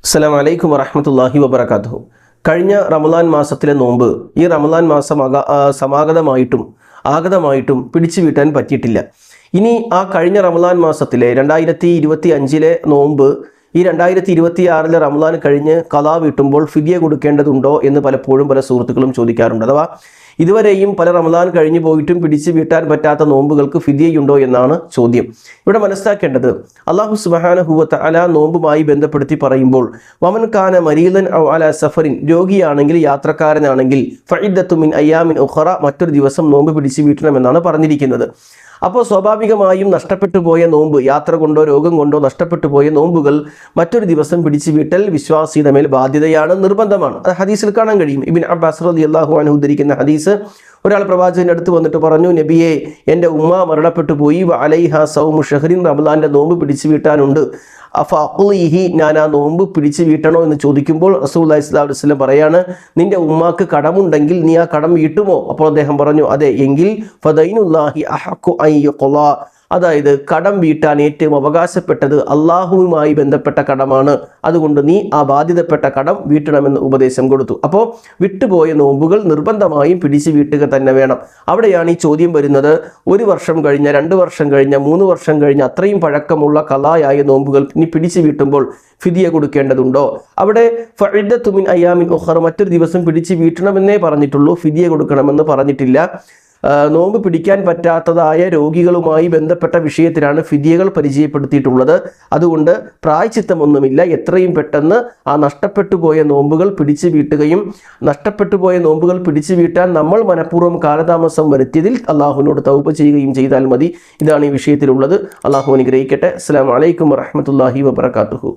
അസ്സലാമു അലൈക്കും വറഹ്മത്തുള്ളാഹി വബറകാതുഹു. കഴിഞ്ഞ റമളാൻ മാസത്തിലെ നോമ്പ് ഈ റമളാൻ മാസം സമാഗതമായിട്ടും ആഗതമായിട്ടും പിടിച്ചു വീട്ടാൻ പറ്റിയിട്ടില്ല. ഇനി ആ കഴിഞ്ഞ റമളാൻ മാസത്തിലെ 2025 നോമ്പ് ഈ 2026 റമളാൻ കഴിഞ്ഞ് ഖളാ വീട്ടുമ്പോൾ ഫിദിയ കൊടുക്കേണ്ടതുണ്ടോ എന്ന് പലപ്പോഴും പല സുഹൃത്തുക്കളും ചോദിക്കാറുണ്ട്. അഥവാ ഇതുവരെയും പല റമളാൻ കഴിഞ്ഞു പോയിട്ടും പിടിച്ചു വീട്ടാൻ പറ്റാത്ത നോമ്പുകൾക്ക് ഫിദിയയുണ്ടോ എന്നാണ് ചോദ്യം. ഇവിടെ മനസ്സിലാക്കേണ്ടത്, അല്ലാഹു സുബ്ഹാനഹു വ തആല നോമ്പുമായി ബന്ധപ്പെടുത്തി പറയുമ്പോൾ വമൻ കാന മരീദൻ ഔ അലാ സഫറിൻ, രോഗിയാണെങ്കിൽ യാത്രക്കാരനാണെങ്കിൽ ഫഇദ്ദത്തു മിൻ അയ്യാമിൻ ഉഖറ, മറ്റൊരു ദിവസം നോമ്പ് പിടിച്ചു വീട്ടണമെന്നാണ് പറഞ്ഞിരിക്കുന്നത്. അപ്പോൾ സ്വാഭാവികമായും നഷ്ടപ്പെട്ടു പോയ നോമ്പ്, യാത്ര കൊണ്ടോ രോഗം കൊണ്ടോ നഷ്ടപ്പെട്ടു പോയ നോമ്പുകൾ മറ്റൊരു ദിവസം പിടിച്ചു വീട്ടൽ വിശ്വാസിയുടെ മേൽ ബാധ്യതയാണ്, നിർബന്ധമാണ്. അത് ഹദീസിൽ കാണാൻ കഴിയും. ഇബ്നു അബ്ബാസ് റളിയല്ലാഹു അൻഹു ഉദ്ധരിക്കുന്ന ഹദീസ്, ഒരാൾ പ്രവാചകന്റെ അടുത്ത് വന്നിട്ട് പറഞ്ഞു, നബിയെ, എൻ്റെ ഉമ്മ മരണപ്പെട്ടു പോയി, അലൈഹ സൗമു ഷഹ്റിൻ, റമളാന്റെ നോമ്പ് പിടിച്ചു വീട്ടാനുണ്ട്, അഫഅഖ്ളിഹി, ഞാൻ ആ നോമ്പ് പിടിച്ചു വീട്ടണോ എന്ന് ചോദിക്കുമ്പോൾ റസൂലുള്ളാഹി സ്വല്ലല്ലാഹു അലൈഹി വസല്ലം പറയാണ്, നിന്റെ ഉമ്മാക്ക് കടമുണ്ടെങ്കിൽ നീ ആ കടം വീട്ടുമോ? അപ്പോൾ അദ്ദേഹം പറഞ്ഞു, അതെ, എങ്കിൽ ഫദൈനുല്ലാഹി അഹഖു അൻ യുഖ്ളാ, അതായത് കടം വീട്ടാൻ ഏറ്റവും അവകാശപ്പെട്ടത് അള്ളാഹുവുമായി ബന്ധപ്പെട്ട കടമാണ്, അതുകൊണ്ട് നീ ആ ബാധ്യതപ്പെട്ട കടം വീട്ടണമെന്ന് ഉപദേശം കൊടുത്തു. അപ്പോൾ വിട്ടുപോയ നോമ്പുകൾ നിർബന്ധമായും പിടിച്ചു വീട്ടുക തന്നെ വേണം. അവിടെയാണ് ഈ ചോദ്യം വരുന്നത്. 1 വർഷം കഴിഞ്ഞ, 2 വർഷം കഴിഞ്ഞ, 3 വർഷം കഴിഞ്ഞ അത്രയും പഴക്കമുള്ള ഖളായായ നോമ്പുകൾ ഇനി പിടിച്ചു വീട്ടുമ്പോൾ ഫിദിയ കൊടുക്കേണ്ടതുണ്ടോ? അവിടെ ഫഇദ്ദത്തു മിൻ അയ്യാമിൻ ഉഖറ, മറ്റൊരു ദിവസം പിടിച്ചു വീട്ടണമെന്നേ പറഞ്ഞിട്ടുള്ളൂ, ഫിദിയ കൊടുക്കണമെന്ന് പറഞ്ഞിട്ടില്ല. നോമ്പ് പിടിക്കാൻ പറ്റാത്തതായ രോഗികളുമായി ബന്ധപ്പെട്ട വിഷയത്തിലാണ് ഫിദിയകൾ പരിചയപ്പെടുത്തിയിട്ടുള്ളത്. അതുകൊണ്ട് പ്രായശ്ചിത്തമൊന്നുമില്ല. എത്രയും പെട്ടെന്ന് ആ നഷ്ടപ്പെട്ടു പോയ നോമ്പുകൾ പിടിച്ചു വീട്ടുകയും, നഷ്ടപ്പെട്ടു പോയ നോമ്പുകൾ പിടിച്ചു വീട്ടാൻ നമ്മൾ മനഃപൂർവ്വം കാലതാമസം വരുത്തിയതിൽ അള്ളാഹുവിനോട് തൗബ ചെയ്യുകയും ചെയ്താൽ മതി. ഇതാണ് ഈ വിഷയത്തിലുള്ളത്. അള്ളാഹു അനുഗ്രഹിക്കട്ടെ. അസ്സലാമു അലൈക്കും വറഹ്മത്തുള്ളാഹി വബറകാതുഹു.